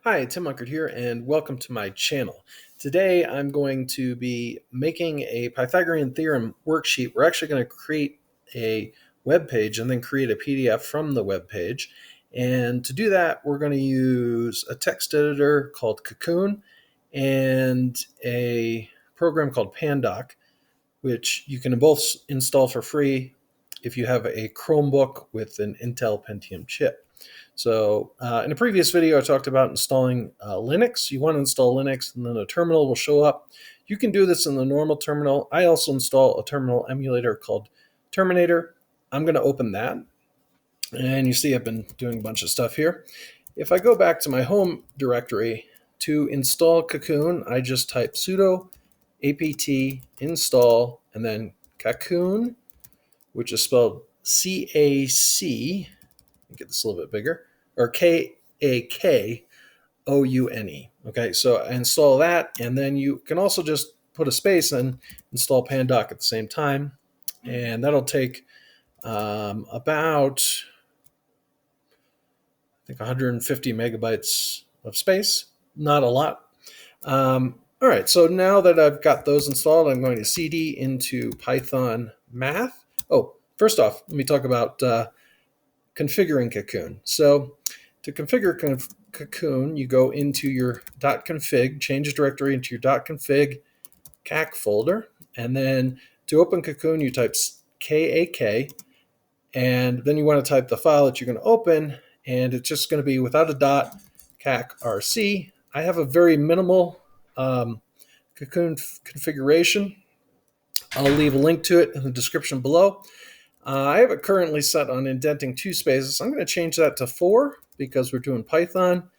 Hi, Tim Unkert here, and welcome to my channel. Today I'm going to be making a Pythagorean Theorem worksheet. We're actually going to create a web page and then create a PDF from the web page. And to do that, we're going to use a text editor called Cocoon and a program called Pandoc, which you can both install for free if you have a Chromebook with an Intel Pentium chip. So in a previous video, I talked about installing Linux. You want to install Linux, and then a terminal will show up. You can do this in the normal terminal. I also install a terminal emulator called Terminator. I'm going to open that. And you see I've been doing a bunch of stuff here. If I go back to my home directory to install Cocoon, I just type sudo apt install and then Cocoon, which is spelled C-A-C. Get this a little bit bigger, or K-A-K-O-U-N-E. Okay, so I install that, and then you can also just put a space and install Pandoc at the same time, and that'll take about, I think, 150 megabytes of space. Not a lot. All right, so now that I've got those installed, I'm going to cd into Python math. Oh, first off, let me talk about configuring Cocoon. So to configure Cocoon, you go into your .config, change directory into your .config cac folder, and then to open Cocoon, you type KAK, and then you want to type the file that you're going to open, and it's just going to be without a dot, cacrc. I have a very minimal Cocoon configuration. I'll leave a link to it in the description below. I have it currently set on indenting 2 spaces. I'm going to change that to 4 because we're doing Python,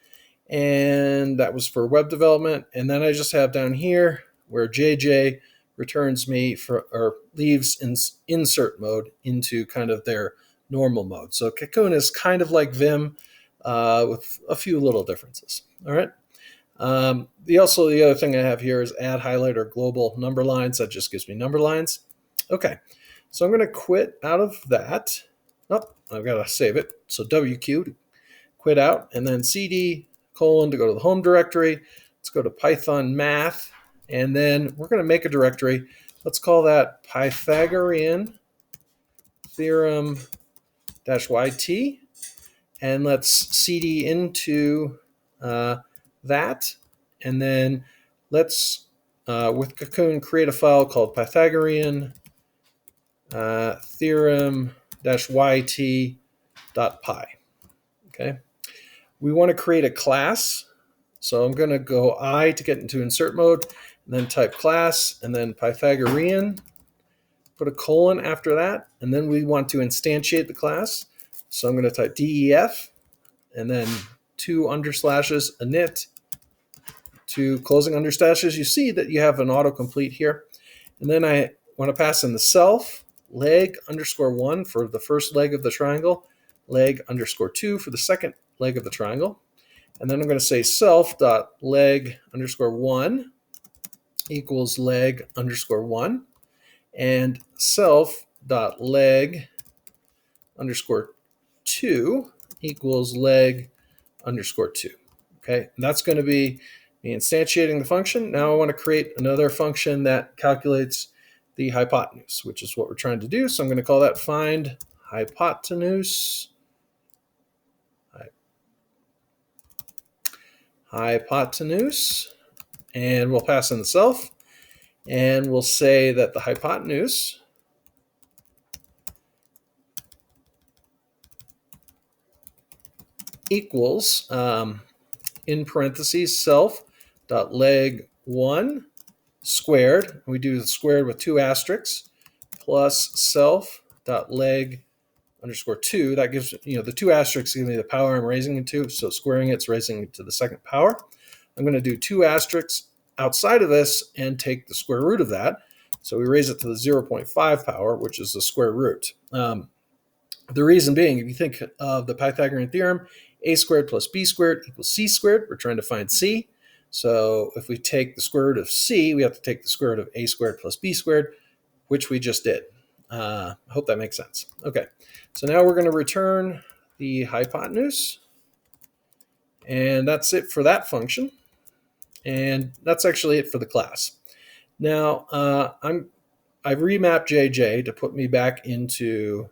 and that was for web development. And then I just have down here where JJ returns me or leaves in insert mode into kind of their normal mode. So Cocoon is kind of like Vim with a few little differences. All right. The other thing I have here is add highlight or global number lines. That just gives me number lines. Okay. So I'm going to quit out of that. Oh, I've got to save it. So WQ to quit out, and then CD : to go to the home directory. Let's go to Python math, and then we're going to make a directory. Let's call that Pythagorean Theorem -YT, and let's CD into that, and then let's, with Cocoon, create a file called Pythagorean theorem-yt.py. Okay. We want to create a class. So I'm going to go I to get into insert mode, and then type class, and then Pythagorean, put a colon after that, and then we want to instantiate the class. So I'm going to type def, and then 2 underslashes init, 2 closing underslashes. You see that you have an autocomplete here. And then I want to pass in the self, leg_1 for the first leg of the triangle, leg_2 for the second leg of the triangle. And then I'm going to say self.leg_1 equals leg_1, and self.leg_2 equals leg_2. Okay, and that's going to be me instantiating the function. Now I want to create another function that calculates the hypotenuse, which is what we're trying to do. So I'm going to call that find hypotenuse. And we'll pass in the self, and we'll say that the hypotenuse equals, in parentheses, self.leg1 squared. We do the squared with 2 asterisks, plus self.leg_2. That gives, the 2 asterisks give me the power I'm raising it to. So squaring it's raising it to the second power. I'm going to do 2 asterisks outside of this and take the square root of that. So we raise it to the 0.5 power, which is the square root. The reason being, if you think of the Pythagorean theorem, a squared plus b squared equals c squared. We're trying to find c. So if we take the square root of c, we have to take the square root of a squared plus b squared, which we just did. I hope that makes sense. Okay, so now we're going to return the hypotenuse, And that's it for that function. And that's actually it for the class. Now, I've remapped JJ to put me back into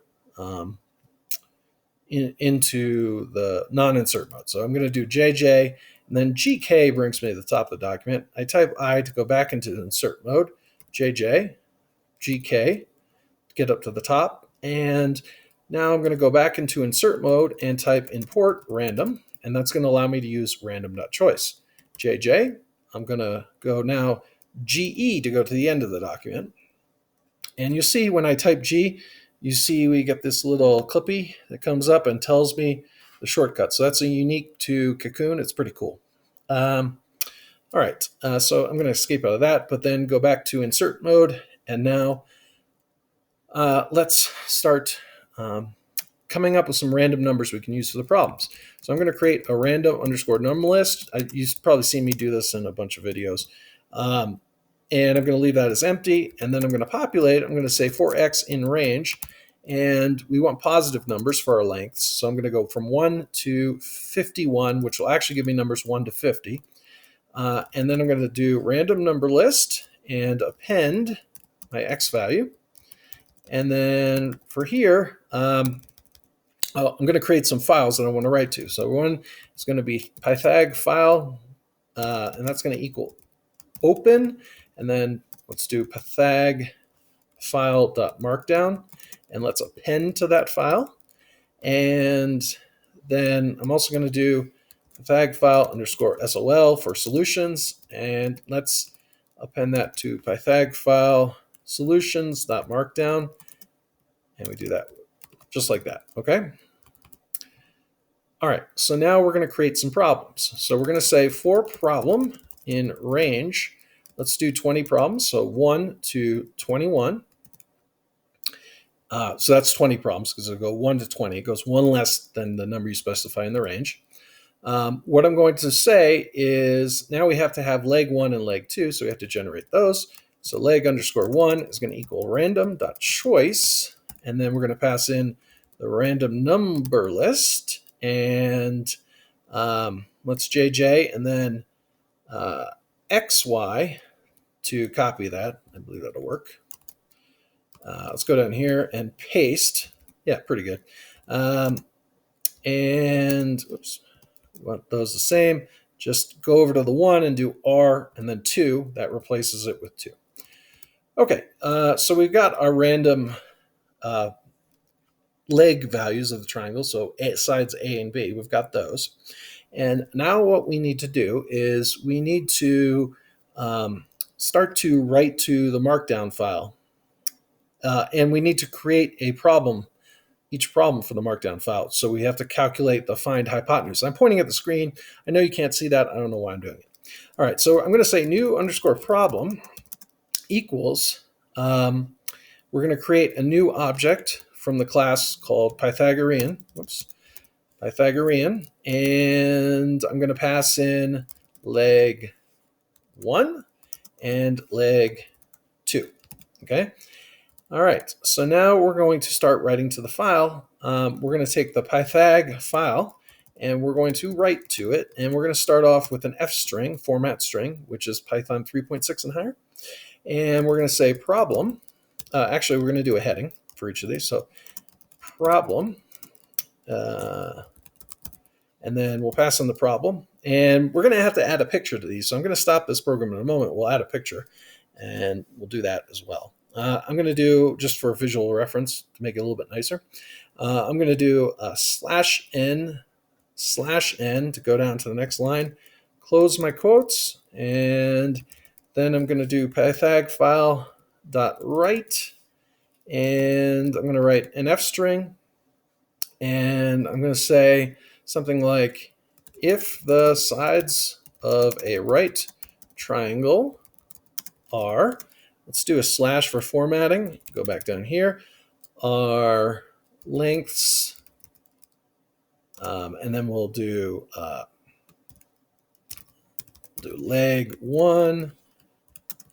into the non-insert mode. So I'm going to do JJ, and then GK brings me to the top of the document. I type I to go back into the insert mode, JJ, GK, get up to the top, and now I'm going to go back into insert mode and type import random, and that's going to allow me to use random.choice. JJ, I'm going to go now GE to go to the end of the document. And you see when I type G, you see we get this little clippy that comes up and tells me the shortcut. So that's unique to Cocoon. It's pretty cool. All right, so I'm going to escape out of that, but then go back to insert mode. And now let's start coming up with some random numbers we can use for the problems. So I'm going to create a random underscore number list. You've probably seen me do this in a bunch of videos. And I'm going to leave that as empty, and then I'm going to populate. I'm going to say for x in range, and we want positive numbers for our lengths. So I'm going to go from 1 to 51, which will actually give me numbers 1 to 50. And then I'm going to do random number list and append my x value. And then for here, I'm going to create some files that I want to write to. So one is going to be Pythag file, and that's going to equal open. And then let's do Pythag file.markdown, and let's append to that file. And then I'm also going to do Pythag file underscore SOL for solutions, and let's append that to Pythag file solutions.markdown, and we do that just like that. Okay. All right, so now we're going to create some problems. So we're going to say for problem in range, let's do 20 problems. So 1 to 21. So that's 20 problems because it'll go 1 to 20. It goes one less than the number you specify in the range. What I'm going to say is now we have to have leg 1 and leg 2, so we have to generate those. So leg underscore 1 is going to equal random.choice, and then we're going to pass in the random number list, and let's JJ, and then XY to copy that. I believe that'll work. Let's go down here and paste. Yeah, pretty good. And oops, we want those the same. Just go over to the 1 and do R and then 2. That replaces it with 2. Okay, so we've got our random leg values of the triangle. So sides A and B, we've got those. And now what we need to do is we need to start to write to the Markdown file. And we need to create a problem, each problem for the Markdown file. So we have to calculate the find hypotenuse. I'm pointing at the screen. I know you can't see that. I don't know why I'm doing it. All right, so I'm going to say new underscore problem equals, we're going to create a new object from the class called Pythagorean. Pythagorean. And I'm going to pass in leg 1 and leg 2. Okay. All right, so now we're going to start writing to the file. We're going to take the Pythag file, and we're going to write to it. And we're going to start off with an F string, format string, which is Python 3.6 and higher. And we're going to say problem. Actually, we're going to do a heading for each of these. So problem, and then we'll pass in the problem. And we're going to have to add a picture to these. So I'm going to stop this program in a moment. We'll add a picture, and we'll do that as well. I'm going to do, just for visual reference, to make it a little bit nicer, I'm going to do a /n to go down to the next line, close my quotes, and then I'm going to do Pythag file.write, and I'm going to write an F string, and I'm going to say something like, if the sides of a right triangle are, let's do a slash for formatting, go back down here, are lengths, and then we'll do leg 1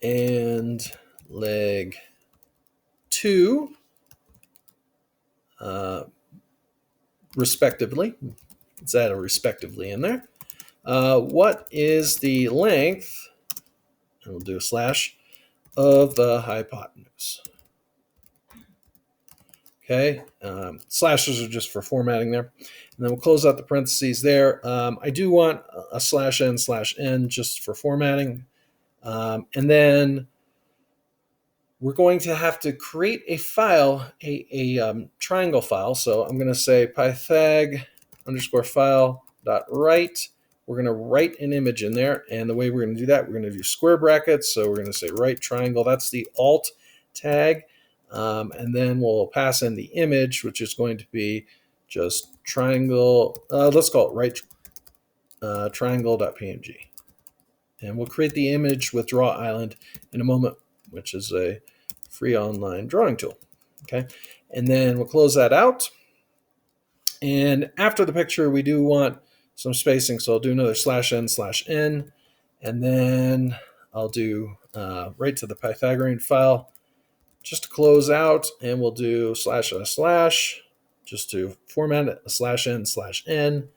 and leg 2, respectively. Let's add a respectively in there. what is the length, and we'll do a slash, of the hypotenuse. Okay, slashes are just for formatting there. And then we'll close out the parentheses there. I do want a /n/n just for formatting. And then we're going to have to create a file, a triangle file. So I'm going to say pythag_file.write. We're going to write an image in there. And the way we're going to do that, we're going to do square brackets. So we're going to say write triangle. That's the alt tag. And then we'll pass in the image, which is going to be just triangle. Let's call it write triangle.png. And we'll create the image with Draw Island in a moment, which is a free online drawing tool. Okay, and then we'll close that out. And after the picture, we do want some spacing, so I'll do another /n/n, and then I'll do right to the Pythagorean file just to close out, and we'll do // just to format it, a /n/n,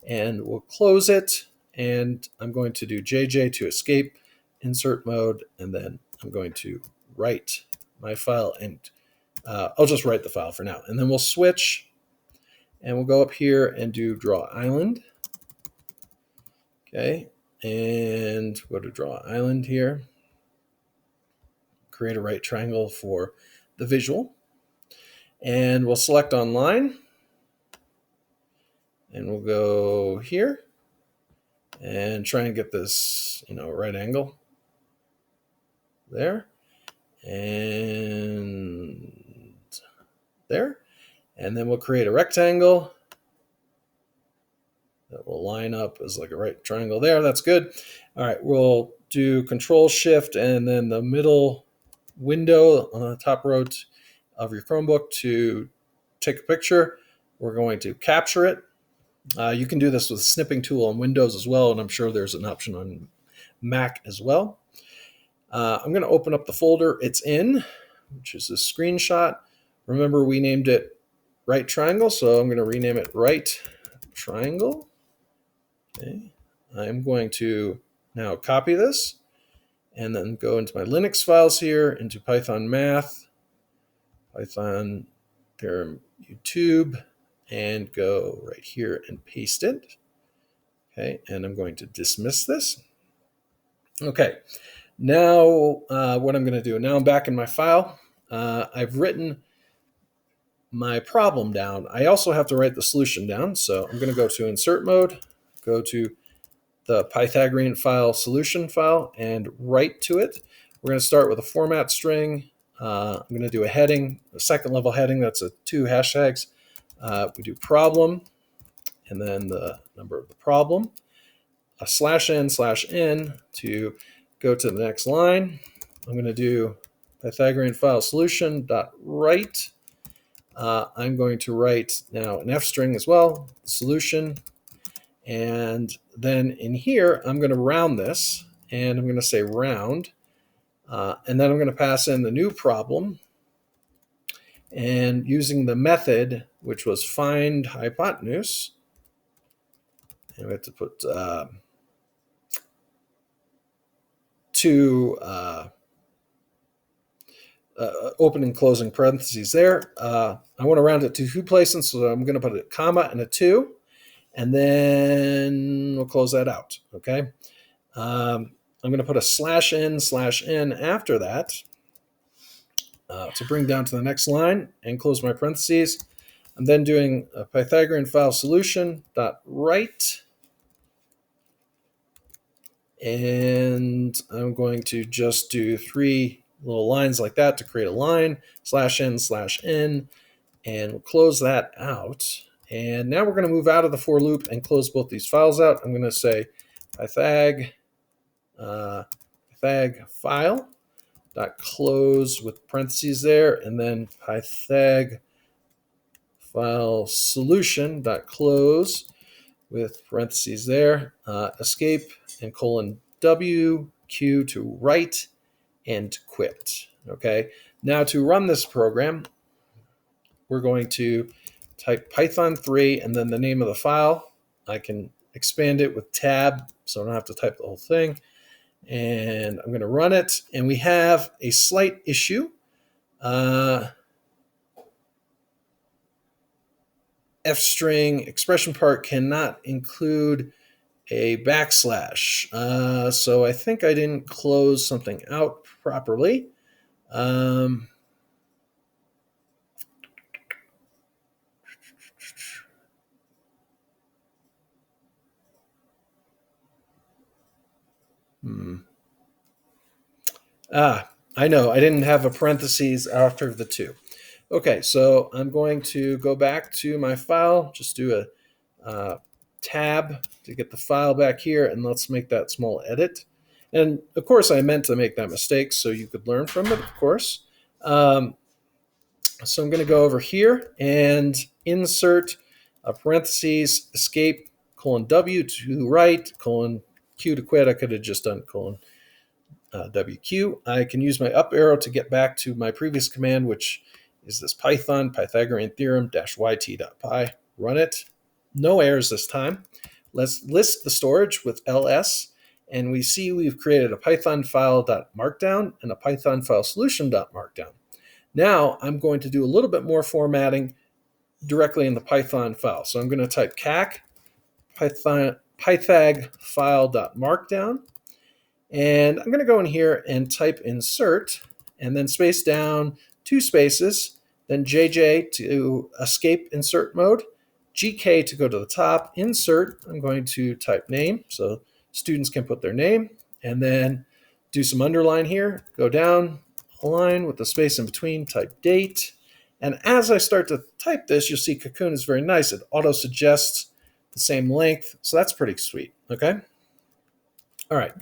and we'll close it. And I'm going to do JJ to escape, insert mode, and then I'm going to write my file, and I'll just write the file for now. And then we'll switch, and we'll go up here and do Draw Island. Okay, and go to Draw Island here. Create a right triangle for the visual. And we'll select Online, and we'll go here and try and get this, right angle there and there. And then we'll create a rectangle that will line up as like a right triangle there. That's good. All right, we'll do Control Shift and then the middle window on the top row of your Chromebook to take a picture. We're going to capture it. You can do this with the snipping tool on Windows as well, and I'm sure there's an option on Mac as well. I'm going to open up the folder it's in, which is a screenshot. Remember, we named it right triangle, so I'm going to rename it right triangle. Okay. I'm going to now copy this and then go into my Linux files here, into Python Math, Python Theorem YouTube, and go right here and paste it. Okay, and I'm going to dismiss this. Okay, now what I'm going to do, now I'm back in my file. I've written my problem down. I also have to write the solution down. So I'm going to go to Insert Mode, go to the Pythagorean file solution file, and write to it. We're going to start with a format string. I'm going to do a heading, a second level heading. That's 2 hashtags. We do problem, and then the number of the problem, a /n/n to go to the next line. I'm going to do Pythagorean file solution dot write. I'm going to write now an F string as well, solution, and then in here I'm going to round this, and I'm going to say round, and then I'm going to pass in the new problem. And using the method, which was find hypotenuse, and we have to put 2 open and closing parentheses there. I want to round it to 2 places, so I'm going to put a comma and a 2, and then we'll close that out. Okay. I'm going to put a /n/n after that. To bring down to the next line and close my parentheses. I'm then doing a Pythagorean file solution dot write, and I'm going to just do 3 little lines like that to create a line, /n/n, and we'll close that out. And now we're going to move out of the for loop and close both these files out. I'm going to say pythag file dot close with parentheses there, and then pythag file solution dot close with parentheses there, escape and :w, q to write, and quit. Okay, now to run this program, we're going to type Python 3 and then the name of the file. I can expand it with tab so I don't have to type the whole thing. And I'm going to run it. And we have a slight issue. F-string expression part cannot include a backslash. So I think I didn't close something out properly. I know, I didn't have a parentheses after the 2. Okay, so I'm going to go back to my file, just do a tab to get the file back here, and let's make that small edit. And of course, I meant to make that mistake so you could learn from it, of course. So I'm going to go over here and insert a parentheses, escape, :W to write, :Q to quit. I could have just done WQ. I can use my up arrow to get back to my previous command, which is this Pythagorian Theorem -yt.py. Run it. No errors this time. Let's list the storage with ls, and we see we've created a Python file.markdown and a Python file solution.markdown. Now I'm going to do a little bit more formatting directly in the Python file. So I'm going to type cac pythag file.markdown. And I'm going to go in here and type insert, and then space down 2 spaces, then JJ to escape insert mode, GK to go to the top, insert, I'm going to type name, so students can put their name, and then do some underline here, go down a line with the space in between, type date. And as I start to type this, you'll see Cocoon is very nice. It auto-suggests the same length, so that's pretty sweet, okay? All right.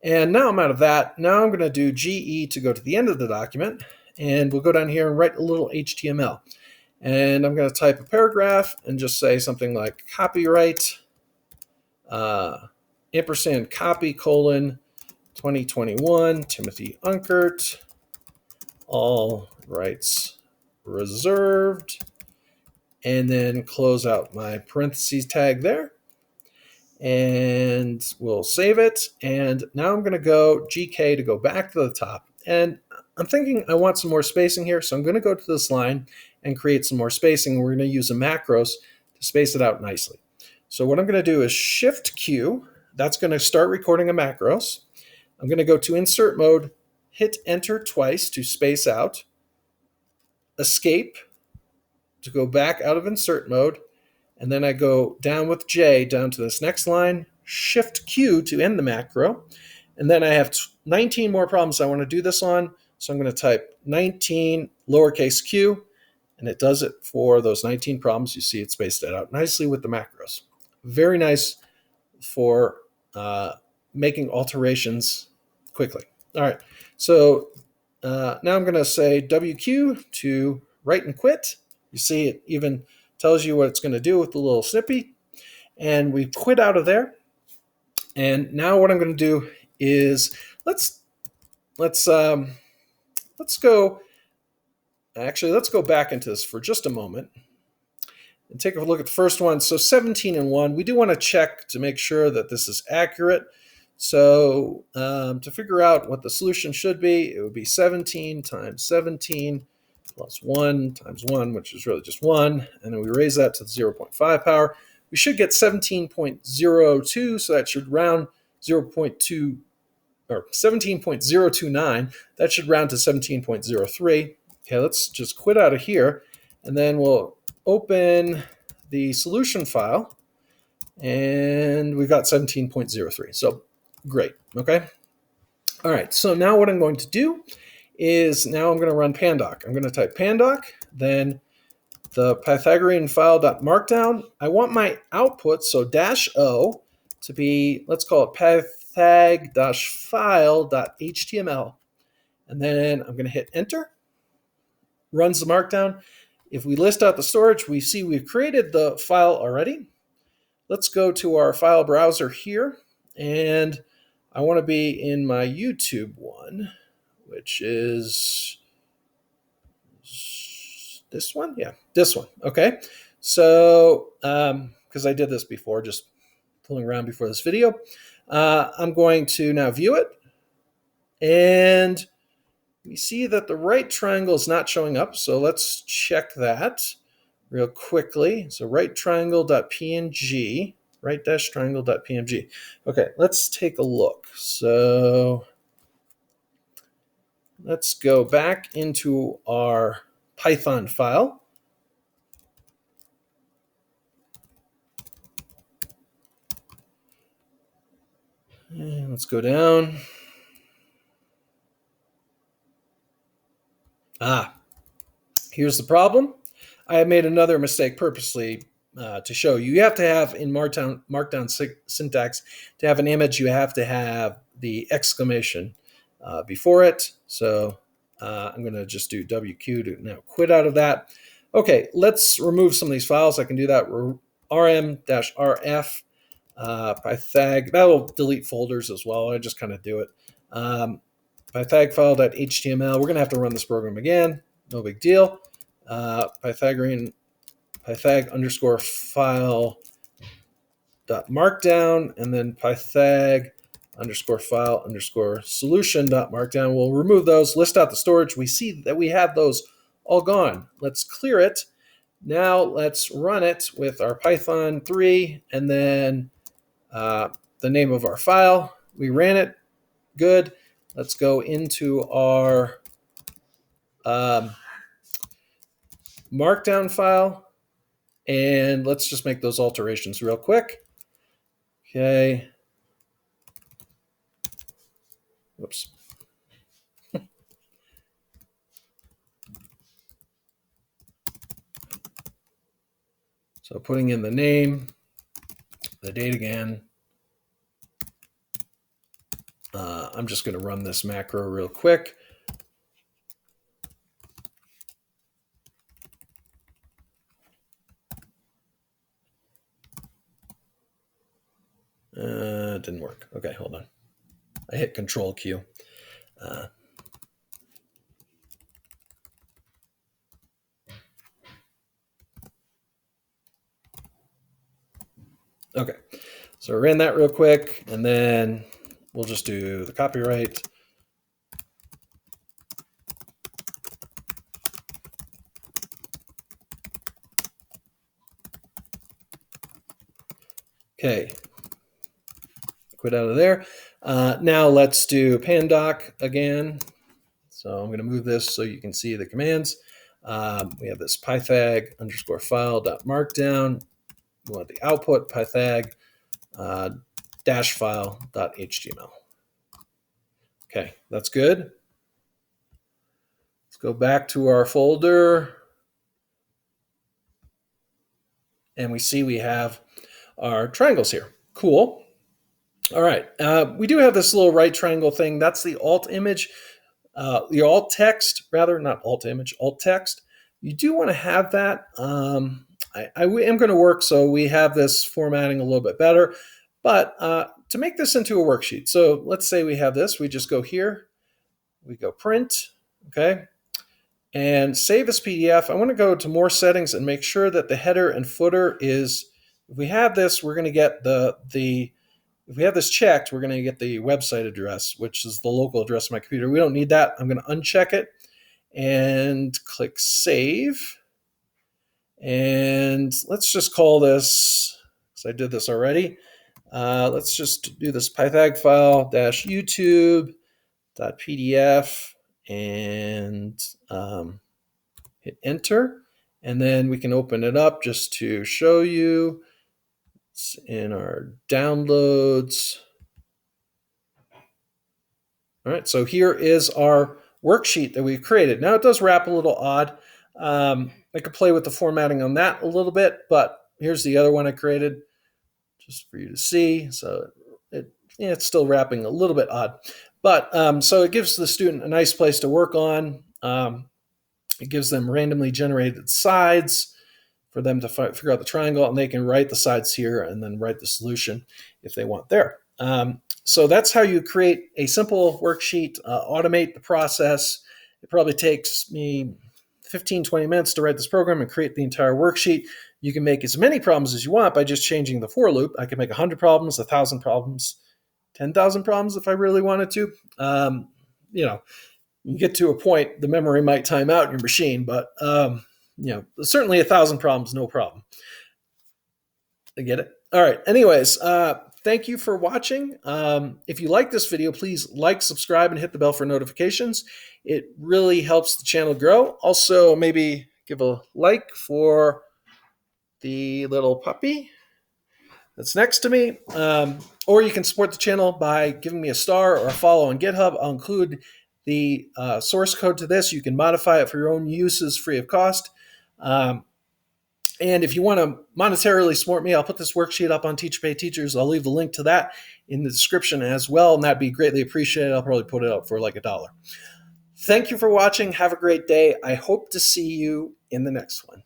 And now I'm out of that. Now I'm going to do GE to go to the end of the document, and we'll go down here and write a little HTML. And I'm going to type a paragraph and just say something like copyright, ampersand copy, : 2021, Timothy Unkert, all rights reserved, and then close out my parentheses tag there. And we'll save it. And now I'm going to go GK to go back to the top. And I'm thinking I want some more spacing here, so I'm going to go to this line and create some more spacing. We're going to use a macros to space it out nicely. So what I'm going to do is Shift Q. That's going to start recording a macros. I'm going to go to insert mode, hit enter twice to space out, escape to go back out of insert mode, and then I go down with J down to this next line, Shift Q to end the macro. And then I have 19 more problems I want to do this on. So I'm going to type 19 lowercase q, and it does it for those 19 problems. You see it spaced it out nicely with the macros. Very nice for making alterations quickly. All right, so now I'm going to say WQ to write and quit. You see it even tells you what it's going to do with the little snippy, and we quit out of there. And now what I'm going to do is let's go back into this for just a moment and take a look at the first one. So 17 and 1, we do want to check to make sure that this is accurate. So to figure out what the solution should be, it would be 17 times 17 plus 1 times 1, which is really just 1. And then we raise that to the 0.5 power. We should get 17.02, so that should round 0.2, or 17.029. That should round to 17.03. Okay, let's just quit out of here, and then we'll open the solution file, and we've got 17.03. So great, okay? All right, so now what I'm going to do is now I'm going to run pandoc. I'm going to type pandoc, then the Pythagorean file.markdown. I want my output, so -o, to be, let's call it pythag-file.html. And then I'm going to hit enter. Runs the markdown. If we list out the storage, we see we've created the file already. Let's go to our file browser here, and I want to be in my YouTube one, which is this one. Yeah, this one. Okay. So, because I did this before, just fooling around before this video. I'm going to now view it, and we see that the right triangle is not showing up, so let's check that real quickly. So right triangle.png, right dash triangle.png. Okay, let's take a look. So let's go back into our Python file. And let's go down. Here's the problem. I made another mistake purposely to show you. You have to have in Markdown syntax, to have an image, you have to have the exclamation before it. So I'm going to just do WQ to now quit out of that. Okay, let's remove some of these files. I can do that. rm-rf Pythag. That'll delete folders as well. I just kind of do it. Pythag file.html. We're going to have to run this program again. No big deal. Pythagorean Pythag underscore file dot markdown, and then Pythag underscore file underscore solution dot markdown. We'll remove those, list out the storage. We see that we have those all gone. Let's clear it. Now let's run it with our Python 3 and then the name of our file. We ran it. Good. Let's go into our Markdown file, and let's just make those alterations real quick. Okay. Whoops. So putting in the name, the date again. I'm just going to run this macro real quick. Didn't work. Okay, hold on. I hit Control Q. Okay, so I ran that real quick, and then we'll just do the copyright. Okay, quit out of there. Now let's do pandoc again. So I'm going to move this so you can see the commands. We have this pythag underscore file dot markdown. We want the output pythag dash file dot html. Okay, that's good. Let's go back to our folder. And we see we have our triangles here. Cool. All right. We do have this little right triangle thing. That's the alt image. The alt text, rather, not alt image, alt text. You do want to have that. I am going to work so we have this formatting a little bit better. But to make this into a worksheet, so let's say we have this. We just go here. We go print. Okay. And save as PDF. I want to go to more settings and make sure that the header and footer is, if we have this, we're going to get if we have this checked, we're going to get the website address, which is the local address of my computer. We don't need that. I'm going to uncheck it and click save. And let's just call this, because I did this already. Let's just do this pythag file -youtube.pdf and hit enter. And then we can open it up just to show you. It's in our downloads. All right, so here is our worksheet that we've created. Now it does wrap a little odd. I could play with the formatting on that a little bit, but here's the other one I created just for you to see. So it's still wrapping a little bit odd. But so it gives the student a nice place to work on. It gives them randomly generated sides for them to figure out the triangle, and they can write the sides here and then write the solution if they want there. So that's how you create a simple worksheet, automate the process. It probably takes me 15, 20 minutes to write this program and create the entire worksheet. You can make as many problems as you want by just changing the for loop. I can make 100 problems, 1,000 problems, 10,000 problems if I really wanted to. You get to a point, the memory might time out in your machine, but certainly 1,000 problems, no problem. I get it. All right. Anyways, thank you for watching. If you like this video, please like, subscribe, and hit the bell for notifications. It really helps the channel grow. Also, maybe give a like for the little puppy that's next to me. Or you can support the channel by giving me a star or a follow on GitHub. I'll include the source code to this. You can modify it for your own uses free of cost. And if you want to monetarily support me, I'll put this worksheet up on Teacher Pay Teachers. I'll leave a link to that in the description as well, and that'd be greatly appreciated. I'll probably put it up for like $1. Thank you for watching. Have a great day. I hope to see you in the next one.